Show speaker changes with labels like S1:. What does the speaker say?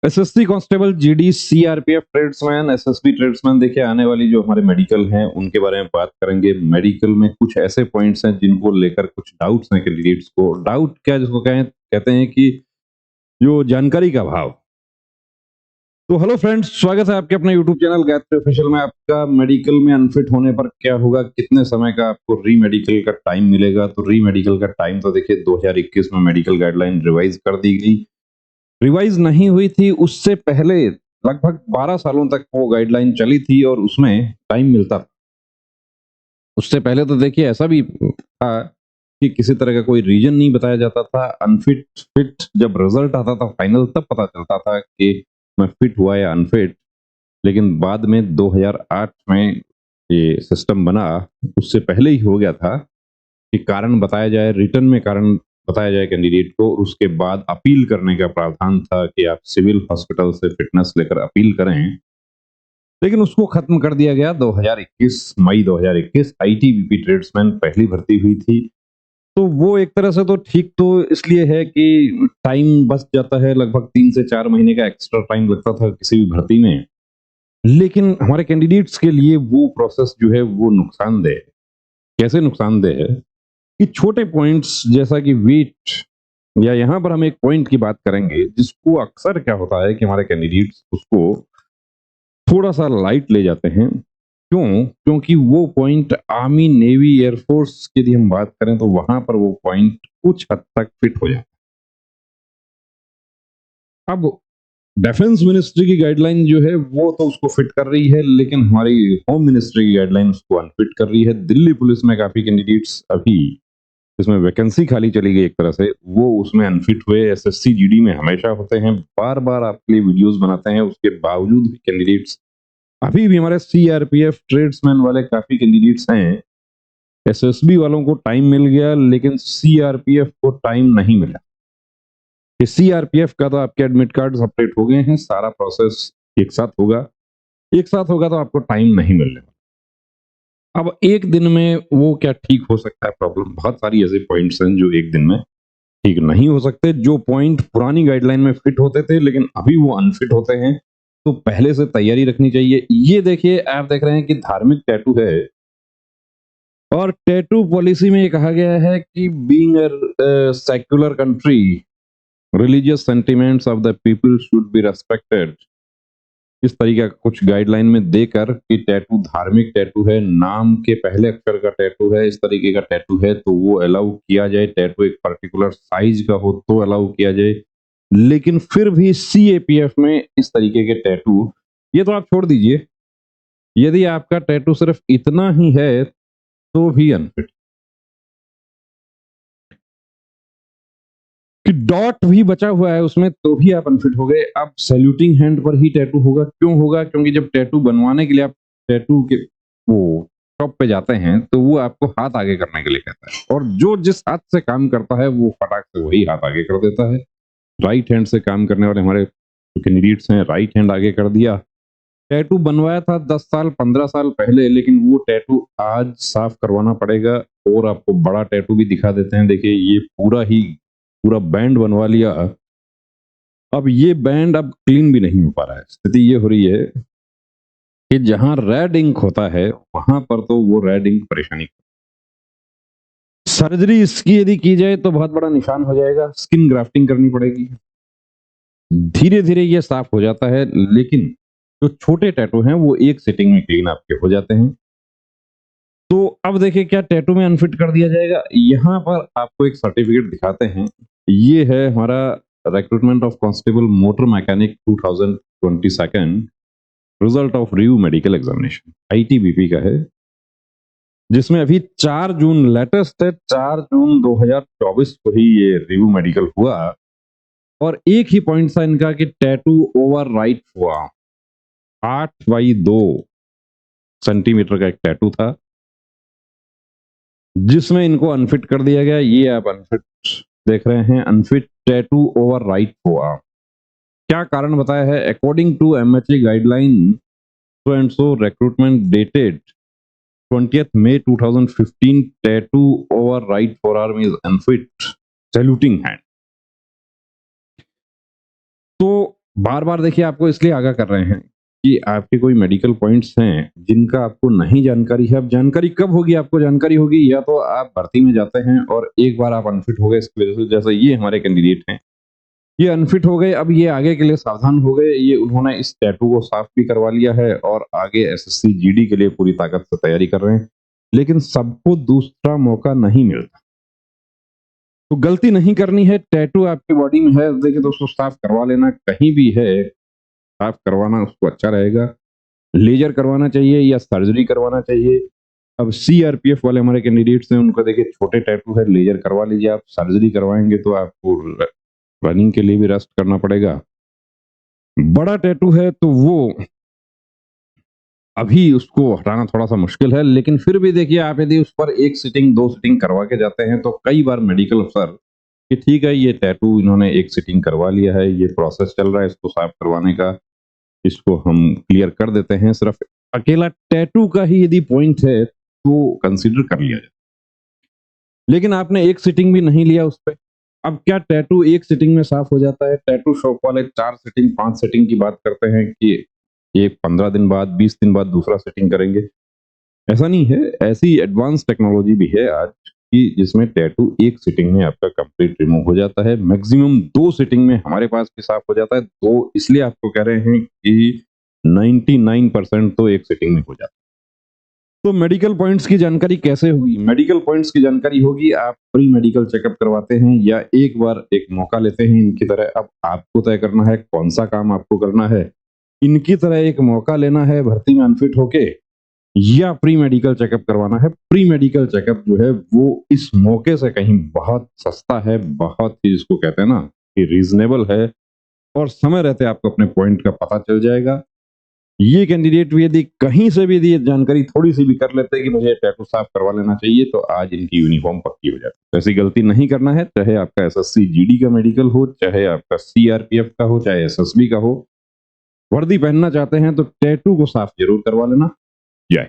S1: SSC constable, GD, CRPF tradesman, SSB tradesman, देखिए आने वाली जो हमारे मेडिकल हैं उनके बारे में बात करेंगे। मेडिकल में कुछ ऐसे पॉइंट्स हैं जिनको लेकर कुछ डाउट्स हैं कैंडिडेट्स को। डाउट क्या जिसको कहें कहते हैं कि जो जानकारी का अभाव। तो हेलो फ्रेंड्स, स्वागत है आपके अपने यूट्यूब चैनल गायत्री ऑफिशियल में। आपका मेडिकल में अनफिट होने पर क्या होगा, कितने समय का आपको री मेडिकल का टाइम मिलेगा। तो री मेडिकल का टाइम तो देखिए 2021 में मेडिकल गाइडलाइन रिवाइज कर दी गई। रिवाइज नहीं हुई थी, उससे पहले लगभग 12 सालों तक वो गाइडलाइन चली थी और उसमें टाइम मिलता था। उससे पहले तो देखिए ऐसा भी था कि किसी तरह का कोई रीजन नहीं बताया जाता था। अनफिट फिट जब रिजल्ट आता था फाइनल, तब पता चलता था कि मैं फिट हुआ या अनफिट। लेकिन बाद में 2008 में ये सिस्टम बना, उससे पहले ही हो गया था कि कारण बताया जाए, रिटर्न में कारण बताया जाए कैंडिडेट को, और उसके बाद अपील करने का प्रावधान था कि आप सिविल हॉस्पिटल से फिटनेस लेकर अपील करें। लेकिन उसको खत्म कर दिया गया 2021, मई 2021। आईटीबीपी ट्रेड्समैन पहली भर्ती हुई थी। तो वो एक तरह से तो ठीक तो इसलिए है कि टाइम बच जाता है, लगभग 3 से 4 महीने का एक्स्ट्रा टाइम लगता था किसी भी भर्ती में। लेकिन हमारे कैंडिडेट्स के लिए वो प्रोसेस जो है वो नुकसानदेह है। कैसे नुकसानदेह है कि छोटे पॉइंट्स जैसा कि वेट, या यहाँ पर हम एक पॉइंट की बात करेंगे जिसको अक्सर क्या होता है कि हमारे कैंडिडेट्स उसको थोड़ा सा लाइट ले जाते हैं। क्यों? क्योंकि वो पॉइंट आर्मी, नेवी, एयरफोर्स की यदि हम बात करें तो वहां पर वो पॉइंट कुछ हद तक फिट हो जाता है। अब डिफेंस मिनिस्ट्री की गाइडलाइन जो है वो तो उसको फिट कर रही है, लेकिन हमारी होम मिनिस्ट्री की गाइडलाइन उसको अनफिट कर रही है। दिल्ली पुलिस में काफी कैंडिडेट्स अभी, इसमें वैकेंसी खाली चली गई एक तरह से, वो उसमें अनफिट हुए। एसएससी जीडी में हमेशा होते हैं, बार बार आपके लिए वीडियोस बनाते हैं, उसके बावजूद भी कैंडिडेट्स अभी भी हमारे सीआरपीएफ ट्रेड्समैन वाले काफी कैंडिडेट्स हैं। एसएसबी वालों को टाइम मिल गया लेकिन सीआरपीएफ को टाइम नहीं मिला। सीआरपीएफ का तो आपके एडमिट कार्ड अपडेट हो गए हैं, सारा प्रोसेस एक साथ होगा। एक साथ होगा तो आपको टाइम नहीं मिलने वाला। अब एक दिन में वो क्या ठीक हो सकता है प्रॉब्लम? बहुत सारी ऐसे पॉइंट्स हैं जो एक दिन में ठीक नहीं हो सकते। जो पॉइंट पुरानी गाइडलाइन में फिट होते थे लेकिन अभी वो अनफिट होते हैं, तो पहले से तैयारी रखनी चाहिए। ये देखिए, आप देख रहे हैं कि धार्मिक टैटू है, और टैटू पॉलिसी में ये कहा गया है कि being a secular country, religious sentiments of the people should be respected. इस तरीके का कुछ गाइडलाइन में देकर कि टैटू धार्मिक टैटू है, नाम के पहले अक्षर का टैटू है, इस तरीके का टैटू है तो वो अलाउ किया जाए। टैटू एक पर्टिकुलर साइज का हो तो अलाउ किया जाए। लेकिन फिर भी सीएपीएफ में इस तरीके के टैटू, ये तो आप छोड़ दीजिए, यदि आपका टैटू सिर्फ इतना ही है तो भी अनफिट। कि डॉट भी बचा हुआ है उसमें तो भी आप अनफिट हो गए। अब सैल्यूटिंग हैंड पर ही टैटू होगा, क्यों होगा? क्योंकि जब टैटू बनवाने के लिए आप टैटू के वो शॉप पे जाते हैं तो वो आपको हाथ आगे करने के लिए कहता है, और जो जिस हाथ से काम करता है वो फटाक से वही हाथ आगे कर देता है। राइट हैंड से काम करने वाले हमारे कैंडिडेट्स हैं, राइट हैंड आगे कर दिया। टैटू बनवाया था 10 साल 15 साल पहले, लेकिन वो टैटू आज साफ करवाना पड़ेगा। और आपको बड़ा टैटू भी दिखा देते हैं, देखिए ये पूरा बैंड बनवा लिया। अब ये बैंड अब क्लीन भी नहीं हो पा रहा है। स्थिति ये हो रही है कि जहां रेड इंक होता है वहां पर तो वो रेड इंक परेशानी। सर्जरी इसकी यदि की जाए तो बहुत बड़ा निशान हो जाएगा, स्किन ग्राफ्टिंग करनी पड़ेगी। धीरे धीरे ये साफ हो जाता है, लेकिन जो छोटे टैटू हैं वो एक सिटिंग में क्लीन आपके हो जाते हैं। तो अब देखिए क्या टैटू में अनफिट कर दिया जाएगा। यहाँ पर आपको एक सर्टिफिकेट दिखाते हैं, ये है हमारा recruitment of constable motor mechanic 2022 result of review medical examination, ITBP का है, जिसमें अभी 4 जून लेटेस्ट है, 4 जून 2024 को ही ये रिव्यू मेडिकल हुआ। और एक ही पॉइंट था इनका कि टैटू ओवर राइट हुआ। 8x2 सेंटीमीटर का एक टैटू था जिसमें इनको अनफिट कर दिया गया। ये आप अनफिट देख रहे हैं, अनफिट टैटू ओवर राइट हुआ। क्या कारण बताया है? According to MHA guideline, so and so recruitment dated 20th May 2015, tattoo over right forearm is unfit, saluting hand। तो बार-बार देखिए आपको इसलिए आगाह कर रहे हैं कि आपके कोई मेडिकल पॉइंट्स हैं, जिनका आपको नहीं जानकारी है। अब जानकारी कब होगी, आपको जानकारी होगी या तो आप भर्ती में जाते हैं और एक बार आप अनफिट हो गए इसकी वजह से, जैसे ये हमारे कैंडिडेट हैं, ये अनफिट हो गए, अब ये आगे के लिए सावधान हो गए, ये उन्होंने इस टैटू को साफ भी करवा लिया है और आगे एसएससी, जीडी के लिए पूरी ताकत से तैयारी कर रहे हैं। लेकिन सबको दूसरा मौका नहीं मिलता। तो गलती नहीं करनी है, टैटू आपकी बॉडी में है, देखिए दोस्तों साफ करवा लेना, कहीं भी है, साफ करवाना उसको अच्छा रहेगा। लेजर करवाना चाहिए या सर्जरी करवाना चाहिए। अब सीआरपीएफ वाले हमारे कैंडिडेट्स हैं, उनको देखिए छोटे टैटू है, लेजर करवा लीजिए आप। सर्जरी करवाएँगे तो आपको रनिंग के लिए भी रेस्ट करना पड़ेगा। बड़ा टैटू है तो वो अभी उसको हटाना थोड़ा-सा मुश्किल है, लेकिन फिर भी देखिए आप यदि उस पर 1 सिटिंग, 2 सिटिंग करवा के जाते हैं तो कई बार मेडिकल अफ़सर कि ठीक है ये टैटू इन्होंने 1 सिटिंग करवा लिया है, ये प्रोसेस चल रहा है इसको साफ करवाने का, इसको हम क्लियर कर देते हैं। सिर्फ़ अकेला टैटू का ही यदि पॉइंट है तो कंसीडर कर लिया जाए। लेकिन आपने 1 सिटिंग भी नहीं लिया उस पे। अब क्या टैटू 1 सिटिंग में साफ हो जाता है? टैटू शॉप वाले 4 सिटिंग, 5 सिटिंग की बात करते हैं कि ये 15 दिन बाद, 20 दिन बाद दूसरा सेटिंग करेंगे। ऐसा नहीं है, ऐसी एडवांस टेक्नोलॉजी भी है आज कि जिसमें टैटू एक सिटिंग में आपका कंप्लीट रिमूव हो जाता है। मैक्सिमम 2 सिटिंग में हमारे पास भी साफ हो जाता है। तो इसलिए आपको कह रहे हैं कि 99% तो एक सिटिंग में हो जाता है। तो मेडिकल पॉइंट्स की जानकारी कैसे हुई? मेडिकल पॉइंट्स की जानकारी होगी, आप प्री मेडिकल चेकअप करवाते हैं या एक बार एक मौका लेते हैं इनकी तरह। अब आपको तय करना है कौन-सा काम आपको करना है। इनकी तरह एक मौका लेना है भर्ती में अनफिट होके या प्री मेडिकल चेकअप करवाना है। प्री मेडिकल चेकअप जो है वो इस मौके से कहीं बहुत सस्ता है, बहुत ही जिसको कहते हैं ना कि रीज़नेबल है और समय रहते आपको अपने पॉइंट का पता चल जाएगा। ये कैंडिडेट भी यदि कहीं से भी यदि ये जानकारी थोड़ी-सी भी कर लेते हैं कि मुझे टैटू साफ करवा लेना चाहिए, तो आज इनकी यूनिफ़ॉर्म पक्की हो जाती है। तो ऐसी गलती नहीं करना है, चाहे आपका एसएससी, जीडी का मेडिकल हो, चाहे आपका सीआरपीएफ का हो, चाहे एसएसबी का हो। वर्दी पहनना चाहते हैं तो टैटू को साफ ज़रूर करवा लेना। जय